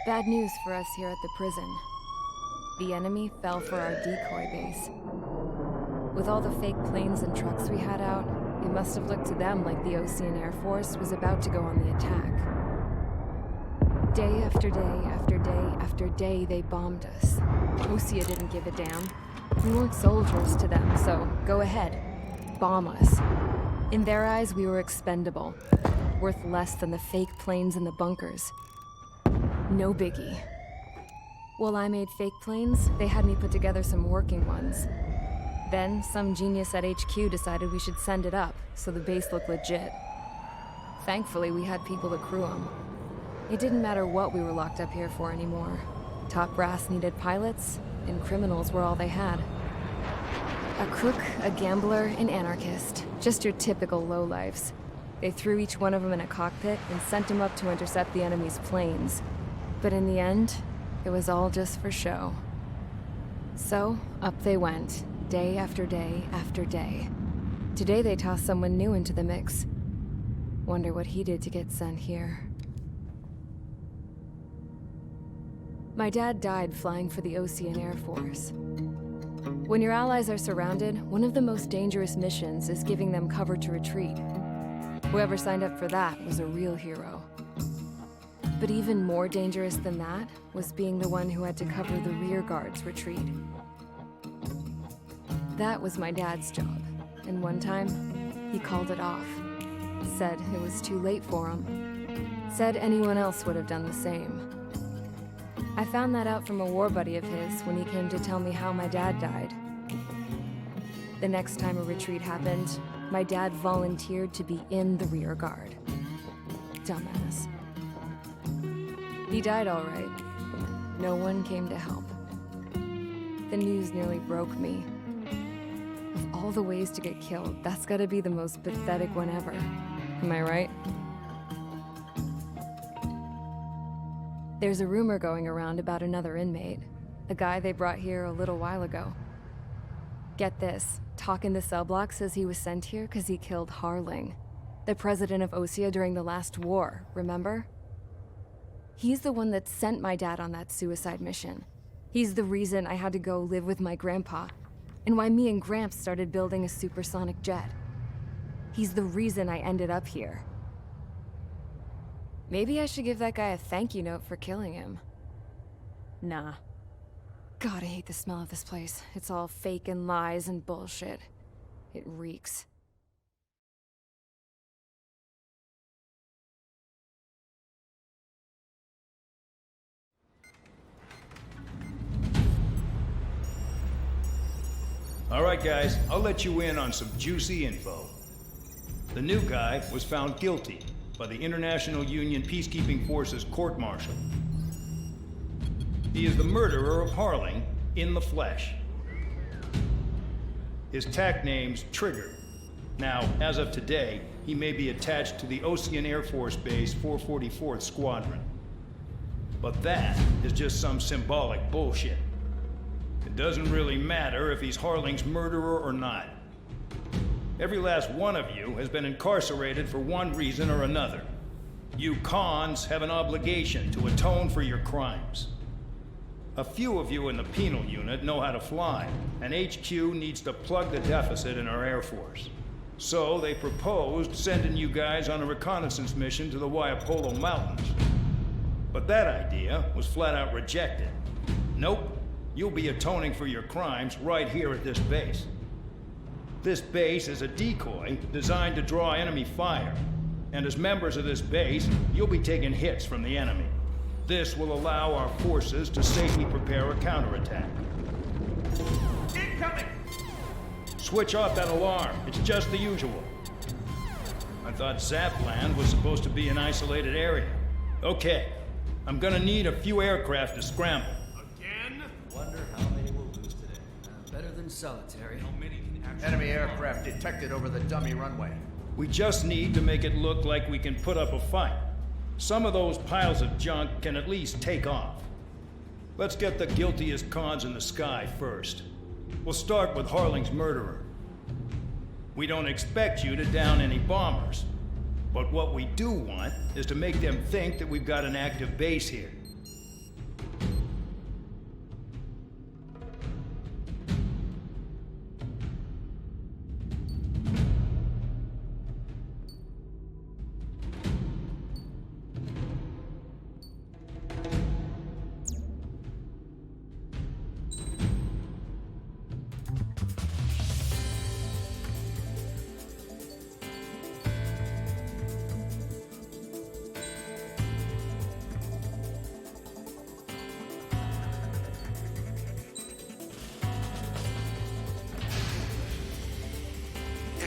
Bad news for us here at the prison. The enemy fell for our decoy base. With all the fake planes and trucks we had out, it must have looked to them like the Ocean Air Force was about to go on the attack. Day after day after day after day, they bombed us. Osea didn't give a damn. We weren't soldiers to them, so go ahead. Bomb us. In their eyes, we were expendable. Worth less than the fake planes in the bunkers. No biggie. While I made fake planes, they had me put together some working ones. Then, some genius at HQ decided we should send it up, so the base looked legit. Thankfully, we had people to crew them. It didn't matter what we were locked up here for anymore. Top brass needed pilots, and criminals were all they had. A crook, a gambler, an anarchist. Just your typical lowlifes. They threw each one of them in a cockpit and sent them up to intercept the enemy's planes. But in the end, it was all just for show. So, up they went, day after day after day. Today they tossed someone new into the mix. Wonder what he did to get sent here. My dad died flying for the Ocean Air Force. When your allies are surrounded, one of the most dangerous missions is giving them cover to retreat. Whoever signed up for that was a real hero. But even more dangerous than that was being the one who had to cover the rear guard's retreat. That was my dad's job, and one time, he called it off. Said it was too late for him. Said anyone else would have done the same. I found that out from a war buddy of his when he came to tell me how my dad died. The next time a retreat happened, my dad volunteered to be in the rear guard. Dumbass. He died all right. No one came to help. The news nearly broke me. Of all the ways to get killed, that's gotta be the most pathetic one ever. Am I right? There's a rumor going around about another inmate. A guy they brought here a little while ago. Get this, talk in the cell block says he was sent here because he killed Harling, the president of Osea during the last war, remember? He's the one that sent my dad on that suicide mission. He's the reason I had to go live with my grandpa, and why me and Gramps started building a supersonic jet. He's the reason I ended up here. Maybe I should give that guy a thank you note for killing him. Nah. God, I hate the smell of this place. It's all fake and lies and bullshit. It reeks. All right, guys, I'll let you in on some juicy info. The new guy was found guilty by the International Union Peacekeeping Forces court-martial. He is the murderer of Harling in the flesh. His TAC name's Trigger. Now, as of today, he may be attached to the Ocean Air Force Base 444th Squadron. But that is just some symbolic bullshit. It doesn't really matter if he's Harling's murderer or not. Every last one of you has been incarcerated for one reason or another. You cons have an obligation to atone for your crimes. A few of you in the penal unit know how to fly, and HQ needs to plug the deficit in our Air Force. So they proposed sending you guys on a reconnaissance mission to the Waiapolo Mountains. But that idea was flat out rejected. Nope, you'll be atoning for your crimes right here at this base. This base is a decoy designed to draw enemy fire. And as members of this base, you'll be taking hits from the enemy. This will allow our forces to safely prepare a counterattack. Incoming! Switch off that alarm. It's just the usual. I thought Zapland was supposed to be an isolated area. Okay, I'm gonna need a few aircraft to scramble. Again? Wonder how many we'll lose today. Better than solitary. How many can actually... Enemy aircraft detected over the dummy runway. We just need to make it look like we can put up a fight. Some of those piles of junk can at least take off. Let's get the guiltiest cons in the sky first. We'll start with Harling's murderer. We don't expect you to down any bombers. But what we do want is to make them think that we've got an active base here.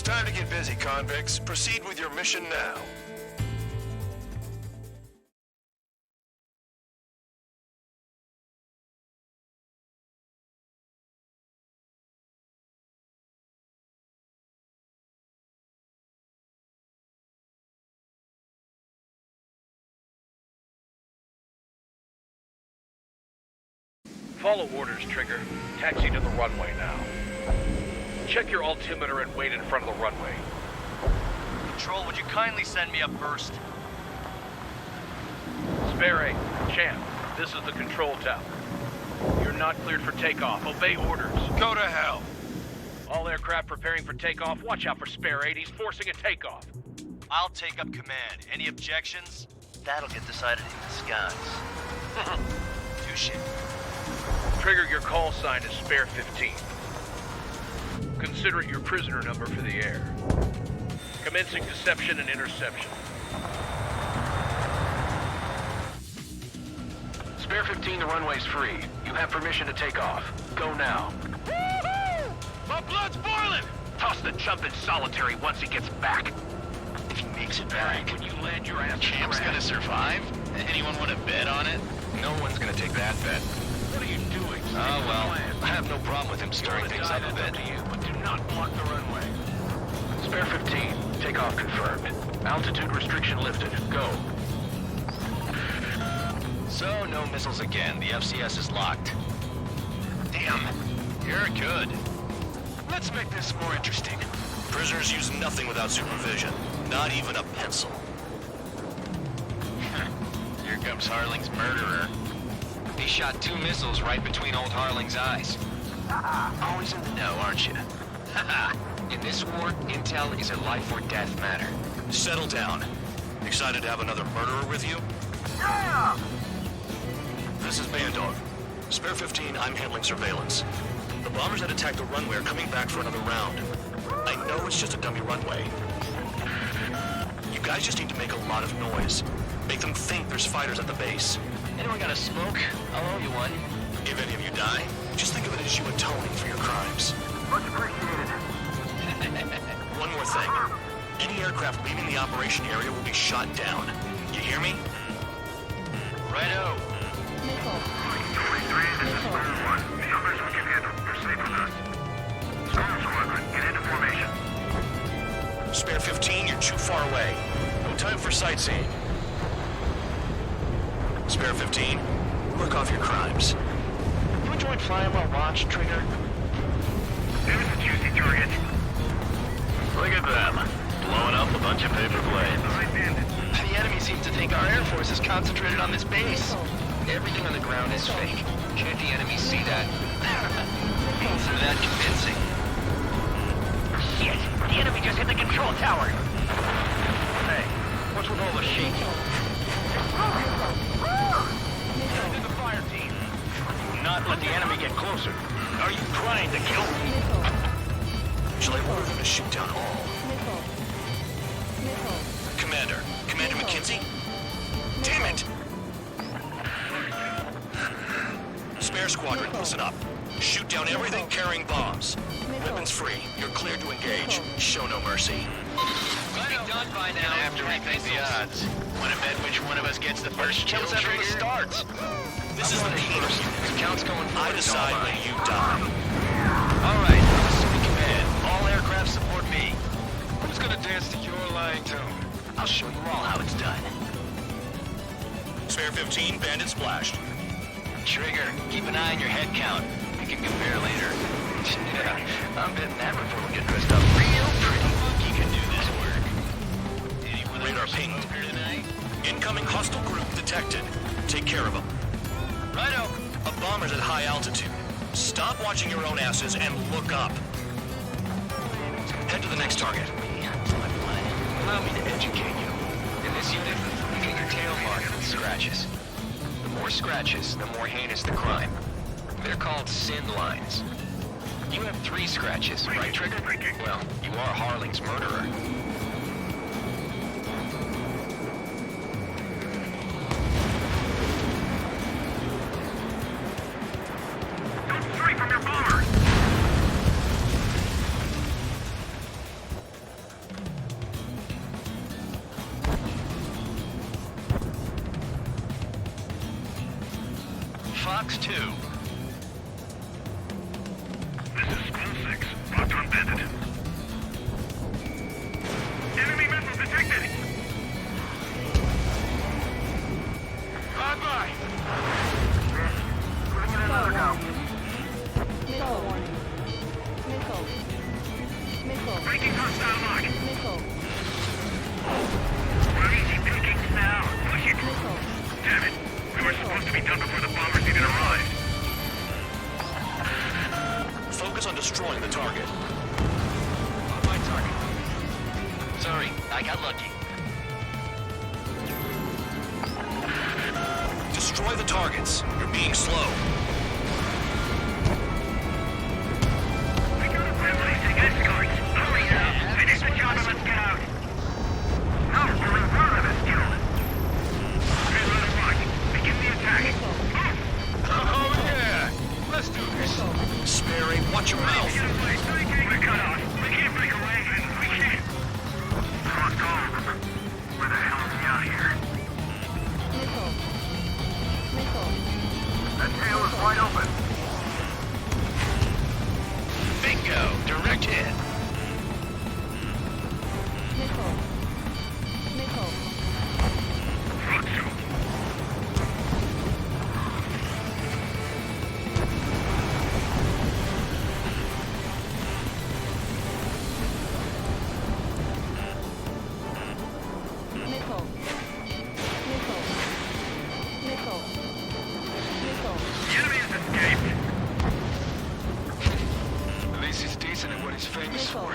It's time to get busy, convicts. Proceed with your mission now. Follow orders, Trigger. Taxi to the runway now. Check your altimeter and wait in front of the runway. Control, would you kindly send me up first? Spare 8, Champ, this is the control tower. You're not cleared for takeoff. Obey orders. Go to hell. All aircraft preparing for takeoff. Watch out for Spare 8. He's forcing a takeoff. I'll take up command. Any objections? That'll get decided in the skies. Touche. Trigger, your call sign is Spare 15. Consider it your prisoner number for the air. Commencing deception and interception. Spare 15, the runway's free. You have permission to take off. Go now. Woo-hoo! My blood's boiling! Toss the chump in solitary once he gets back. If he makes it back, When you land your ass Champ's gonna survive? Anyone want to bet on it? No one's gonna take that bet. What are you doing? Oh, well, I have no problem with him stirring things up a bit. To you, but do not block the runway. Spare 15, takeoff confirmed. Altitude restriction lifted. Go. So, no missiles again. The FCS is locked. Damn, you're good. Let's make this more interesting. Prisoners use nothing without supervision. Not even a pencil. Here comes Harling's murderer. He shot 2 missiles right between old Harling's eyes. Always in the know, aren't you? In this war, intel is a life or death matter. Settle down. Excited to have another murderer with you? Yeah! This is Bandog. Spare 15, I'm handling surveillance. The bombers that attacked the runway are coming back for another round. I know it's just a dummy runway. You guys just need to make a lot of noise. Make them think there's fighters at the base. Anyone got a smoke? I'll owe you one. If any of you die, just think of it as you atoning for your crimes. Much appreciated. One more thing. Any aircraft leaving the operation area will be shot down. You hear me? Righto. Spare 15, you're too far away. No time for sightseeing. Spare 15, work off your crimes. You enjoyed flying while watched, Trigger? There's a juicy target. Look at them. Blowing up a bunch of paper planes. The enemy seems to think our Air Force is concentrated on this base. Everything on the ground is fake. Can't the enemy see that? Isn't that convincing? Shit! The enemy just hit the control tower! Hey, what's with all the shaking? Send in the fire team. Do not let the enemy get closer. Are you trying to kill me? Shall I order them to shoot down all? Commander McKenzie? Damn it! Spare squadron, listen up. Shoot down everything carrying bombs. Weapons free. You're cleared to engage. Show no mercy. Be done by now. After we think the odds. Want to bet which one of us gets the first kill Kills after the trigger? starts. This is the penal. The count's going for I decide when you die. All right, this is the command. All aircraft support me. Who's gonna dance to your line tune? I'll show you all how it's done. Spare 15, bandit splashed. Trigger, keep an eye on your head count. We can compare later. Yeah, I'm betting that before we get dressed up real pretty. You can do this work. Anyone Radar else pinged. smoke here tonight? Incoming hostile group detected. Take care of them. Righto. A bomber's at high altitude. Stop watching your own asses and look up. Head to the next target. Allow me to educate you. In this unit, you get your tail marked with scratches. The more scratches, the more heinous the crime. They're called sin lines. You have 3 scratches, right, Trigger? Well, you are Harling's murderer. Fox 2. This is School 6. Raptor embedded. Enemy missile detected! Bye-bye! Putting in another now. Missile warning. Missile. Missile. Breaking hostile lock. Missile. We're easy pickings now. Push it! Missile. Damn it! We were supposed to be done before the bombers even arrived. Focus on destroying the target. On my target. Sorry, I got lucky. Destroy the targets. You're being slow. We got a releasing escorts. Hurry now. Finish the job and let's get out. No, we're in front of us, killed. Okay, let it rock. Begin the attack. Oh yeah! Let's do this. Sperry, watch your mouth. We're cut off. We can't break away. We can't. Cross home. Where the hell is he out here? Missile. Missile. That tail is wide open. Bingo! Direct hit. Missile. Missile. Missile. Missile. Missile. Missile. The enemy has escaped. At least he's decent at what he's famous Missile. for.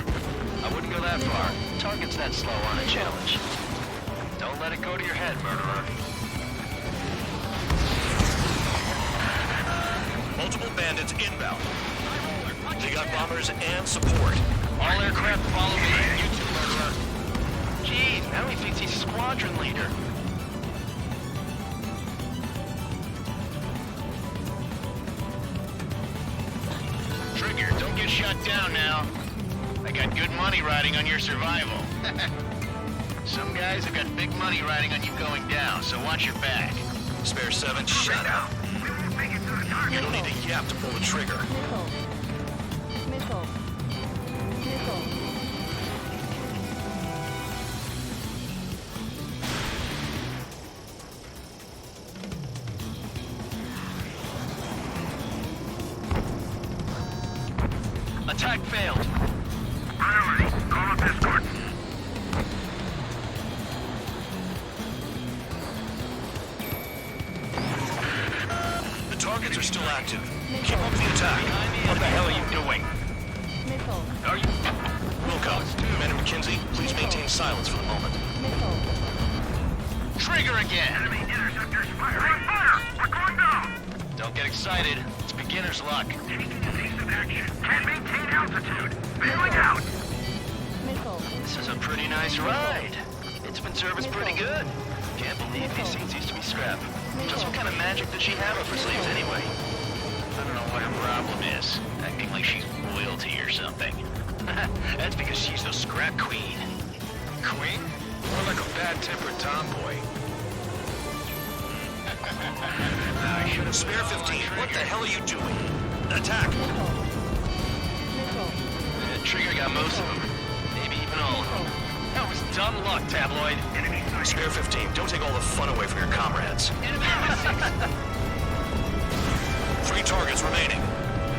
I wouldn't go that far. Target's that slow on a challenge. Don't let it go to your head, murderer. Multiple bandits inbound. They got bombers and support. All aircraft follow me. You too, murderer. Jeez, now he thinks he's squadron leader. Trigger, don't get shut down now. I got good money riding on your survival. Some guys have got big money riding on you going down, so watch your back. Spare 7, shut up. You don't need a yap to pull the trigger. Missile. Missile. Missile. Attack failed. Priority, call up escort. The targets are still active. Keep up the attack. What the hell are you doing? Missile. Are you... Wilco, Commander McKenzie, please maintain silence for the moment. Missile. Trigger again! Enemy interceptors firing. Fire! We're going down! Don't get excited. It's beginner's luck. Taking evasive action. Can't maintain altitude. Bailing out. Missile. This is a pretty nice ride. It's been serviced pretty good. Can't believe these seats used to be scrap. Just what kind of magic does she have up her sleeves anyway? I don't know what her problem is. Acting like she's royalty or something. That's because she's the scrap queen. Queen? More like a bad-tempered tomboy. I should have Spare 15, what the hell are you doing? Attack! Missile. Trigger got most of them. Maybe even all of them. That was dumb luck, tabloid. Spare 15, don't take all the fun away from your comrades. 3 targets remaining.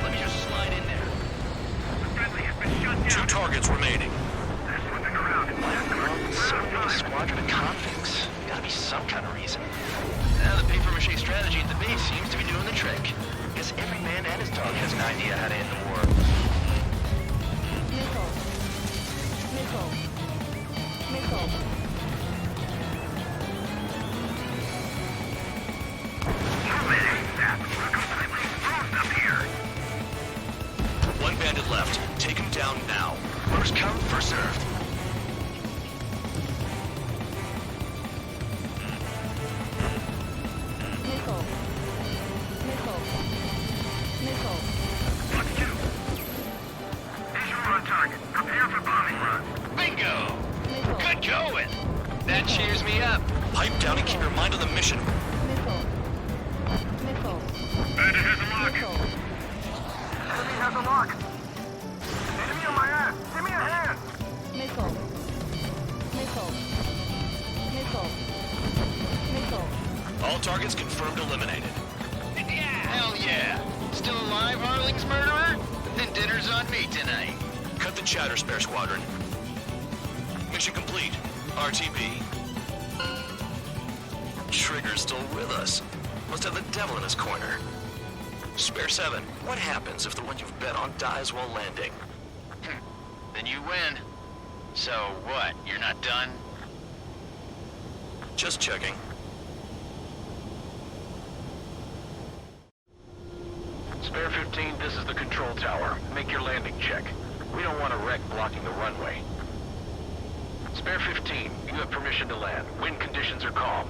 Let me just slide in there. 2 targets remaining. So many squadron of convicts. Gotta be some kind of reason. Now the paper-mache strategy at the base seems to be doing the trick. Guess every man and his dog has an idea how to end the war. Missile. Missile. Missile. One bandit left. Take him down now. First come, first served. Missile. Missile. Missile. Visual on target. Prepare for bombing run. Bingo! Missile. Good going! That cheers me up. Pipe down and keep your mind on the mission. Missile. Missile. All targets confirmed eliminated. Yeah, hell yeah. Still alive, Harling's murderer? Then dinner's on me tonight. Cut the chatter, Spare Squadron. Mission complete. RTB. Trigger's still with us. Must have the devil in his corner. Spare 7, what happens if the one you've bet on dies while landing? Then you win. So what, you're not done? Just checking. Spare 15, this is the control tower. Make your landing check. We don't want a wreck blocking the runway. Spare 15, you have permission to land. Wind conditions are calm.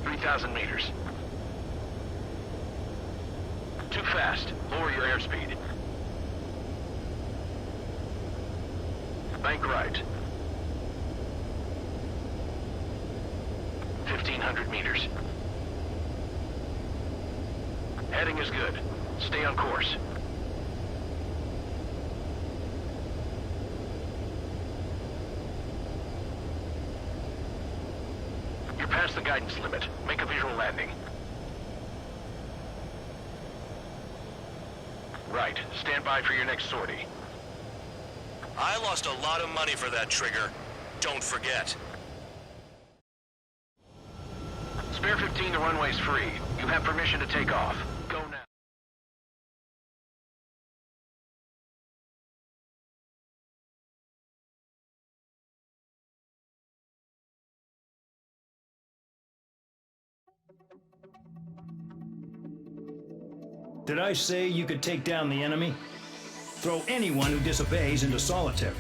3,000 meters. Too fast. Lower your airspeed. Bank right. 1,500 meters. Heading is good. Stay on course. You're past the guidance limit. Make a visual landing. Right. Stand by for your next sortie. I lost a lot of money for that trigger. Don't forget. Spare 15, the runway's free. You have permission to take off. Go now. Did I say you could take down the enemy? Throw anyone who disobeys into solitary.